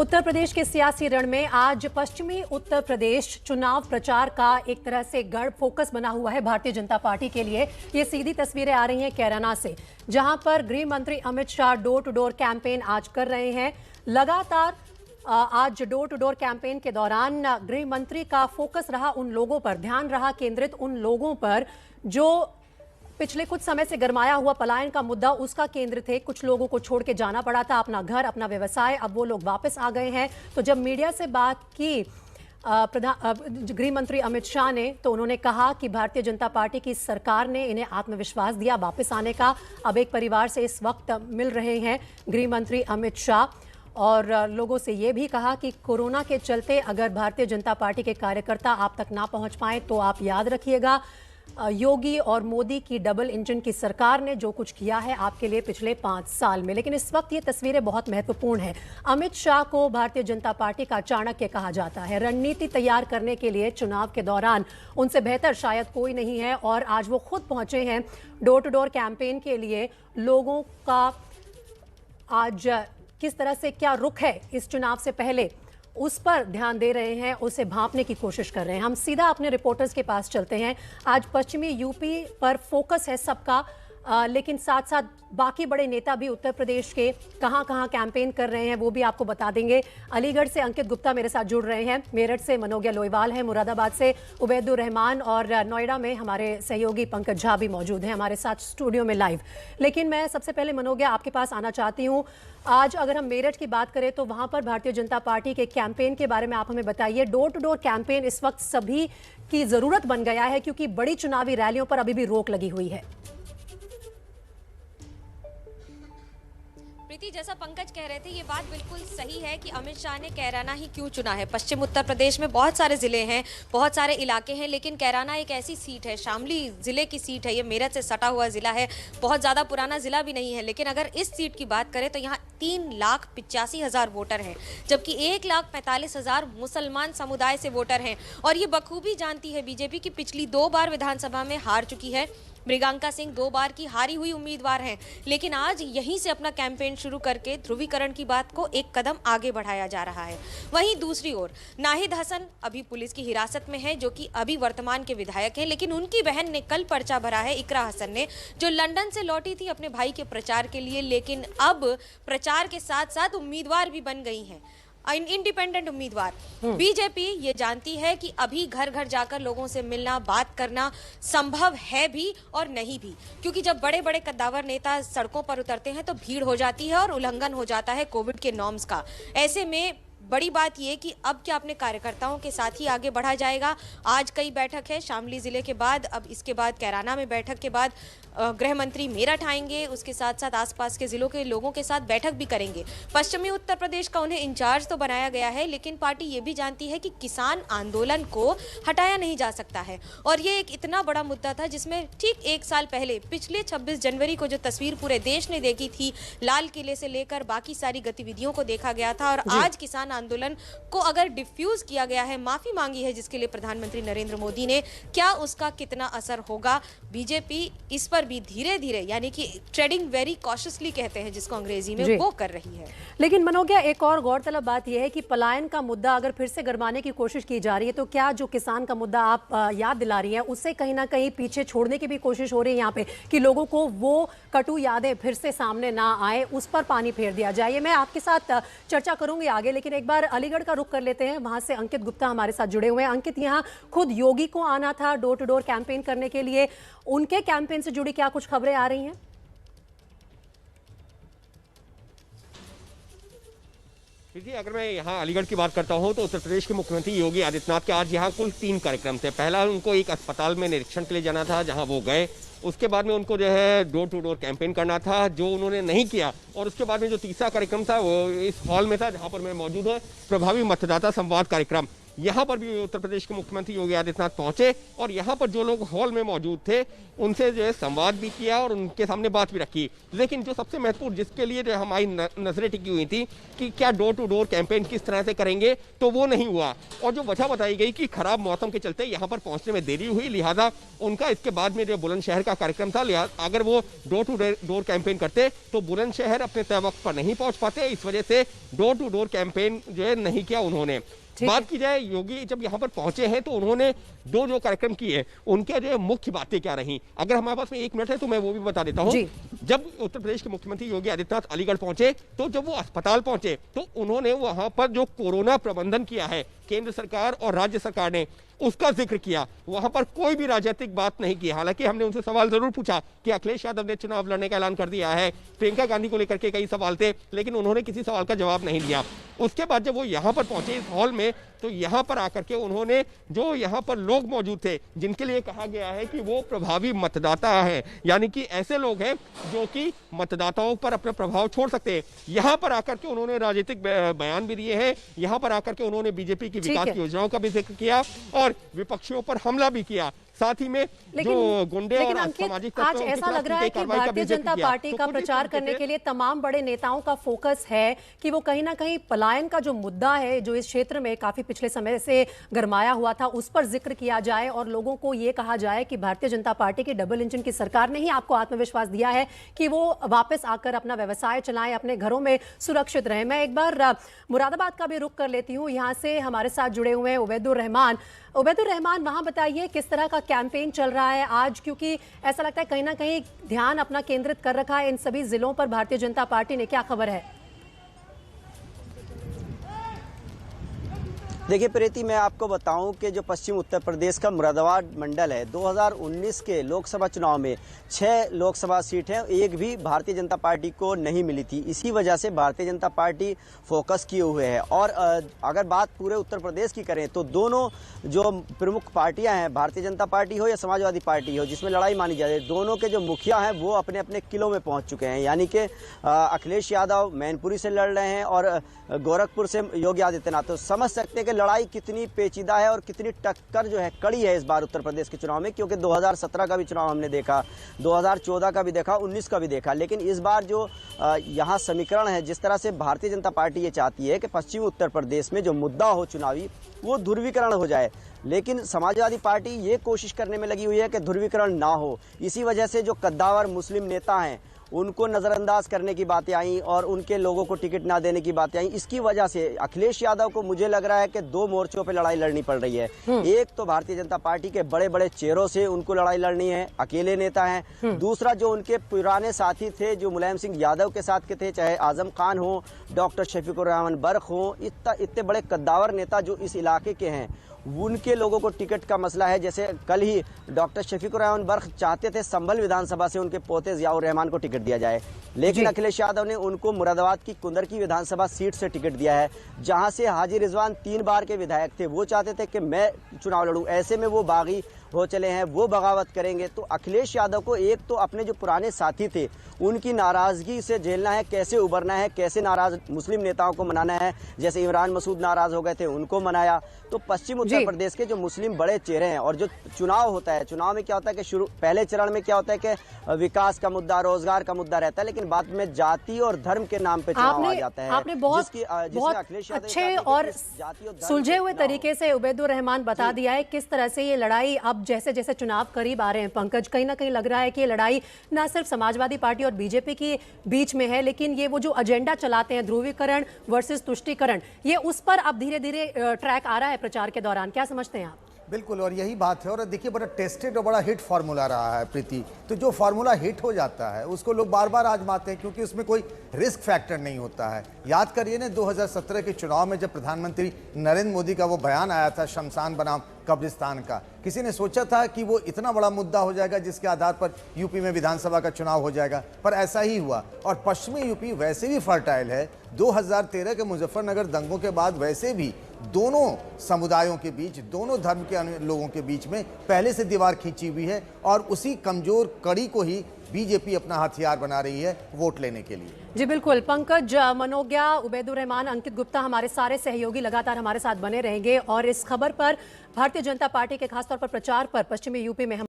उत्तर प्रदेश के सियासी रण में आज पश्चिमी उत्तर प्रदेश चुनाव प्रचार का एक तरह से गढ़ फोकस बना हुआ है भारतीय जनता पार्टी के लिए। ये सीधी तस्वीरें आ रही हैं कैराना से, जहां पर गृह मंत्री Amit Shah door to door campaign आज कर रहे हैं। लगातार आज डोर टू डोर कैंपेन के दौरान गृह मंत्री का फोकस रहा उन लोगों पर, ध्यान रहा केंद्रित उन लोगों पर जो पिछले कुछ समय से गरमाया हुआ पलायन का मुद्दा उसका केंद्र थे। कुछ लोगों को छोड़ के जाना पड़ा था, अपना घर, अपना व्यवसाय, अब वो लोग वापस आ गए हैं। तो जब मीडिया से बात की गृह मंत्री अमित शाह ने, तो उन्होंने कहा कि भारतीय जनता पार्टी की सरकार ने इन्हें आत्मविश्वास दिया वापस आने का। अब एक परिवार से इस वक्त मिल रहे हैं गृह मंत्री अमित शाह और लोगों से ये भी कहा कि कोरोना के चलते अगर भारतीय जनता पार्टी के कार्यकर्ता आप तक ना पहुंच पाए तो आप याद रखिएगा, योगी और मोदी की डबल इंजन की सरकार ने जो कुछ किया है आपके लिए पिछले 5 साल में। लेकिन इस वक्त ये तस्वीरें बहुत महत्वपूर्ण हैं। अमित शाह को भारतीय जनता पार्टी का चाणक्य कहा जाता है। रणनीति तैयार करने के लिए चुनाव के दौरान उनसे बेहतर शायद कोई नहीं है और आज वो खुद पहुंचे हैं डोर टू डोर कैंपेन के लिए। लोगों का आज किस तरह से क्या रुख है इस चुनाव से पहले, उस पर ध्यान दे रहे हैं, उसे भांपने की कोशिश कर रहे हैं। हम सीधा अपने रिपोर्टर्स के पास चलते हैं। आज पश्चिमी यूपी पर फोकस है सबका, लेकिन साथ साथ बाकी बड़े नेता भी उत्तर प्रदेश के कहां कहां कैंपेन कर रहे हैं वो भी आपको बता देंगे। अलीगढ़ से अंकित गुप्ता मेरे साथ जुड़ रहे हैं, मेरठ से मनोज्ञा लोईवाल है, मुरादाबाद से उबैदुर रहमान और नोएडा में हमारे सहयोगी पंकज झा भी मौजूद हैं हमारे साथ स्टूडियो में लाइव। लेकिन मैं सबसे पहले मनोज्ञा आपके पास आना चाहती हूँ। आज अगर हम मेरठ की बात करें तो वहां पर भारतीय जनता पार्टी के कैंपेन के बारे में आप हमें बताइए। डोर टू डोर कैंपेन इस वक्त सभी की जरूरत बन गया है क्योंकि बड़ी चुनावी रैलियों पर अभी भी रोक लगी हुई है। प्रीति, जैसा पंकज कह रहे थे, ये बात बिल्कुल सही है कि अमित शाह ने कैराना ही क्यों चुना है। पश्चिम उत्तर प्रदेश में बहुत सारे जिले हैं, बहुत सारे इलाके हैं, लेकिन कैराना एक ऐसी सीट है, शामली जिले की सीट है। ये मेरठ से सटा हुआ जिला है, बहुत ज़्यादा पुराना जिला भी नहीं है। लेकिन अगर इस सीट की बात करें तो यहाँ 3,85,000 वोटर हैं, जबकि 1,45,000 मुसलमान समुदाय से वोटर हैं। और ये बखूबी जानती है बीजेपी की पिछली 2 बार विधानसभा में हार चुकी है। मृगांका सिंह 2 बार की हारी हुई उम्मीदवार हैं, लेकिन आज यहीं से अपना कैंपेन शुरू करके ध्रुवीकरण की बात को एक कदम आगे बढ़ाया जा रहा है। वहीं दूसरी ओर नाहिद हसन अभी पुलिस की हिरासत में है, जो कि अभी वर्तमान के विधायक हैं, लेकिन उनकी बहन ने कल पर्चा भरा है, इकरा हसन ने, जो लंदन से लौटी थी अपने भाई के प्रचार के लिए, लेकिन अब प्रचार के साथ साथ उम्मीदवार भी बन गई हैं, इंडिपेंडेंट उम्मीदवार। बीजेपी ये जानती है कि अभी घर घर जाकर लोगों से मिलना, बात करना संभव है भी और नहीं भी, क्योंकि जब बड़े बड़े कद्दावर नेता सड़कों पर उतरते हैं तो भीड़ हो जाती है और उल्लंघन हो जाता है कोविड के नॉर्म्स का। ऐसे में बड़ी बात यह कि अब क्या अपने कार्यकर्ताओं के साथ ही आगे बढ़ा जाएगा। आज कई बैठक है शामली जिले के बाद, अब इसके बाद कैराना में बैठक के बाद गृह मंत्री मेरठ आएंगे, उसके साथ साथ आसपास के जिलों के लोगों के साथ बैठक भी करेंगे। पश्चिमी उत्तर प्रदेश का उन्हें इंचार्ज तो बनाया गया है, लेकिन पार्टी ये भी जानती है कि किसान आंदोलन को हटाया नहीं जा सकता है। और ये एक इतना बड़ा मुद्दा था जिसमें ठीक 1 साल पहले पिछले 26 जनवरी को जो तस्वीर पूरे देश ने देखी थी, लाल किले से लेकर बाकी सारी गतिविधियों को देखा गया था। और आज किसान आंदोलन को अगर डिफ्यूज किया गया है, माफी मांगी है जिसके लिए प्रधानमंत्री नरेंद्र मोदी ने, क्या उसका कितना असर होगा। बीजेपी इस पर भी धीरे धीरे, यानी कि ट्रेडिंग वेरी कॉशियसली कहते हैं जिसको अंग्रेजी में, वो कर रही है। लेकिन मनोज्ञा, एक और गौरतलब बात यह है कि पलायन का मुद्दा अगर फिर से गरमाने की कोशिश की जा रही है तो क्या जो किसान का मुद्दा आप याद दिला रही हैं उससे कहीं ना कहीं पीछे छोड़ने की भी कोशिश हो रही है यहाँ पे, कि लोगों को वो कटु यादें फिर से सामने ना आए, उस पर पानी फेर दिया जाए। मैं आपके साथ चर्चा करूंगी आगे, लेकिन एक बार अलीगढ़ का रुख कर लेते हैं। वहां से अंकित गुप्ता हमारे साथ जुड़े हुए हैं। अंकित, यहाँ खुद योगी को आना था डोर टू डोर कैंपेन करने के लिए, उनके कैंपेन से जुड़ी क्या कुछ खबरें आ रही हैं? देखिए, अगर मैं यहाँ अलीगढ़ की बात करता हूँ तो उत्तर प्रदेश के मुख्यमंत्री योगी आदित्यनाथ के आज यहाँ कुल 3 कार्यक्रम थे। पहला, उनको एक अस्पताल में निरीक्षण के लिए जाना था, जहाँ वो गए। उसके बाद में उनको जो है डोर टू डोर कैंपेन करना था, जो उन्होंने नहीं किया। और उसके बाद में जो तीसरा कार्यक्रम था वो इस हॉल में था जहाँ पर मैं मौजूद हूँ, प्रभावी मतदाता संवाद कार्यक्रम। यहाँ पर भी उत्तर प्रदेश के मुख्यमंत्री योगी आदित्यनाथ पहुंचे और यहाँ पर जो लोग हॉल में मौजूद थे उनसे जो है संवाद भी किया और उनके सामने बात भी रखी। लेकिन जो सबसे महत्वपूर्ण जिसके लिए जो हमारी नजरें टिकी हुई थी कि क्या डोर टू डोर कैंपेन किस तरह से करेंगे, तो वो नहीं हुआ। और जो वजह बताई गई कि खराब मौसम के चलते यहाँ पर पहुंचने में देरी हुई, लिहाजा उनका इसके बाद में जो बुलंदशहर का कार्यक्रम था, लिहाजा अगर वो डोर टू डोर कैंपेन करते तो बुलंदशहर अपने तय वक्त पर नहीं पहुंच पाते। इस वजह से डोर टू डोर कैंपेन जो है नहीं किया उन्होंने। बात की जाए योगी जब यहाँ पर पहुंचे हैं तो उन्होंने जो कार्यक्रम किए उनके जो मुख्य बातें क्या रही, अगर हमारे पास में 1 मिनट है तो मैं वो भी बता देता हूँ। जब उत्तर प्रदेश के मुख्यमंत्री योगी आदित्यनाथ अलीगढ़ पहुंचे तो जब वो अस्पताल पहुंचे तो उन्होंने वहां पर जो कोरोना प्रबंधन किया है केंद्र सरकार और राज्य सरकार ने, उसका जिक्र किया। वहां पर कोई भी राजनीतिक बात नहीं की। हालांकि हमने उनसे सवाल जरूर पूछा कि अखिलेश यादव ने चुनाव लड़ने का ऐलान कर दिया है, प्रियंका गांधी को लेकर के कई सवाल थे, लेकिन उन्होंने किसी सवाल का जवाब नहीं दिया। उसके बाद जब वो यहाँ पर पहुंचे इस हॉल में तो यहाँ पर आकर के उन्होंने जो यहाँ पर लोग मौजूद थे जिनके लिए कहा गया है कि वो प्रभावी मतदाता है, यानी कि ऐसे लोग हैं जो कि मतदाताओं पर अपना प्रभाव छोड़ सकते हैं, यहाँ पर आकर के उन्होंने राजनीतिक बयान भी दिए हैं। यहाँ पर आकर के उन्होंने बीजेपी की विकास योजनाओं का भी जिक्र किया और विपक्षियों पर हमला भी किया। साथ ही में जो गुंडे और सामाजिक आज ऐसा लग रहा है कि भारतीय जनता पार्टी का प्रचार करने के लिए तमाम बड़े नेताओं का फोकस है कि वो कहीं ना कहीं पलायन का जो मुद्दा है जो इस क्षेत्र में काफी पिछले समय से गरमाया हुआ था उस पर जिक्र किया जाए और लोगों को ये कहा जाए कि भारतीय जनता पार्टी की डबल इंजन की सरकार ने ही आपको आत्मविश्वास दिया है कि वो वापस आकर अपना व्यवसाय चलाएं, अपने घरों में सुरक्षित रहें। मैं एक बार मुरादाबाद का भी रुख कर लेती हूँ। यहाँ से हमारे साथ जुड़े हुए हैं उबैदुर रहमान। वहां बताइए किस तरह का कैंपेन चल रहा है आज, क्योंकि ऐसा लगता है कहीं ना कहीं ध्यान अपना केंद्रित कर रखा है इन सभी जिलों पर भारतीय जनता पार्टी ने, क्या खबर है? देखिए प्रीति, मैं आपको बताऊं कि जो पश्चिम उत्तर प्रदेश का मुरादाबाद मंडल है 2019 के लोकसभा चुनाव में 6 लोकसभा सीट हैं, एक भी भारतीय जनता पार्टी को नहीं मिली थी। इसी वजह से भारतीय जनता पार्टी फोकस किए हुए है। और अगर बात पूरे उत्तर प्रदेश की करें तो दोनों जो प्रमुख पार्टियां हैं, भारतीय जनता पार्टी हो या समाजवादी पार्टी हो जिसमें लड़ाई मानी जाए, दोनों के जो मुखिया हैं वो अपने अपने किलों में पहुंच चुके हैं। यानी कि अखिलेश यादव मैनपुरी से लड़ रहे हैं और गोरखपुर से योगी आदित्यनाथ। तो समझ सकते हैं कि लड़ाई कितनी पेचीदा है और कितनी टक्कर जो है कड़ी है इस बार उत्तर प्रदेश के चुनाव में, क्योंकि 2017 का भी चुनाव हमने देखा, 2014 का भी देखा, 19 का भी देखा। लेकिन इस बार जो यहाँ समीकरण है, जिस तरह से भारतीय जनता पार्टी ये चाहती है कि पश्चिमी उत्तर प्रदेश में जो मुद्दा हो चुनावी वो ध्रुवीकरण हो जाए, लेकिन समाजवादी पार्टी ये कोशिश करने में लगी हुई है कि ध्रुवीकरण ना हो। इसी वजह से जो कद्दावर मुस्लिम नेता हैं उनको नज़रअंदाज करने की बातें आई और उनके लोगों को टिकट ना देने की बातें आई। इसकी वजह से अखिलेश यादव को मुझे लग रहा है कि 2 मोर्चों पे लड़ाई लड़नी पड़ रही है। एक तो भारतीय जनता पार्टी के बड़े बड़े चेहरों से उनको लड़ाई लड़नी है, अकेले नेता हैं। दूसरा जो उनके पुराने साथी थे जो मुलायम सिंह यादव के साथ के थे, चाहे आजम खान हो, डॉक्टर शफीकुर रहमान बर्क हो, इतने बड़े कद्दावर नेता जो इस इलाके के हैं, उनके लोगों को टिकट का मसला है। जैसे कल ही डॉक्टर शफीकुर रहमान बर्क चाहते थे संभल विधानसभा से उनके पोते जियाउर रहमान को टिकट दिया जाए, लेकिन अखिलेश यादव ने उनको मुरादाबाद की कुंदर की विधानसभा सीट से टिकट दिया है, जहां से हाजी रिजवान 3 बार के विधायक थे। वो चाहते थे कि मैं चुनाव लड़ूं, ऐसे में वो बागी हो चले हैं, वो बगावत करेंगे। तो अखिलेश यादव को एक तो अपने जो पुराने साथी थे उनकी नाराजगी से झेलना है, कैसे उबरना है, कैसे नाराज मुस्लिम नेताओं को मनाना है। जैसे इमरान मसूद नाराज हो गए थे, उनको मनाया। तो पश्चिम उत्तर प्रदेश के जो मुस्लिम बड़े चेहरे हैं, और जो चुनाव होता है, चुनाव में क्या होता है कि पहले चरण में क्या होता है कि विकास का मुद्दा, रोजगार का मुद्दा रहता है, लेकिन बाद में जाति और धर्म के नाम पे चुनाव आ जाता है। आपने बहुत अच्छे और सुलझे हुए तरीके से उबैदुर रहमान बता दिया है किस तरह से ये लड़ाई अब जैसे जैसे चुनाव करीब आ रहे हैं। पंकज, कहीं ना कहीं लग रहा है कि ये लड़ाई ना सिर्फ समाजवादी पार्टी और बीजेपी के बीच में है, लेकिन ये वो जो एजेंडा चलाते हैं ध्रुवीकरण वर्सेस तुष्टीकरण, ये उस पर अब धीरे धीरे ट्रैक आ रहा है प्रचार के दौरान। क्या समझते हैं आप? बिल्कुल, और यही बात है। और देखिए बड़ा टेस्टेड और बड़ा हिट फार्मूला रहा है प्रीति। तो जो फार्मूला हिट हो जाता है उसको लोग बार बार आजमाते हैं, क्योंकि उसमें कोई रिस्क फैक्टर नहीं होता है। याद करिए ना 2017 के चुनाव में जब प्रधानमंत्री नरेंद्र मोदी का वो बयान आया था शमशान बनाम कब्रिस्तान का, किसी ने सोचा था कि वो इतना बड़ा मुद्दा हो जाएगा जिसके आधार पर यूपी में विधानसभा का चुनाव हो जाएगा, पर ऐसा ही हुआ। और पश्चिमी यूपी वैसे भी फर्टाइल है। 2013 के मुजफ्फरनगर दंगों के बाद वैसे भी दोनों समुदायों के बीच, दोनों धर्म के लोगों के बीच में पहले से दीवार खींची हुई है, और उसी कमजोर कड़ी को ही बीजेपी अपना हथियार बना रही है वोट लेने के लिए। जी बिल्कुल, पंकज, मनोज्ञा, उबैदुर रहमान, अंकित गुप्ता, हमारे सारे सहयोगी लगातार हमारे साथ बने रहेंगे और इस खबर पर, भारतीय जनता पार्टी के खासतौर पर प्रचार पर पश्चिमी यूपी में हम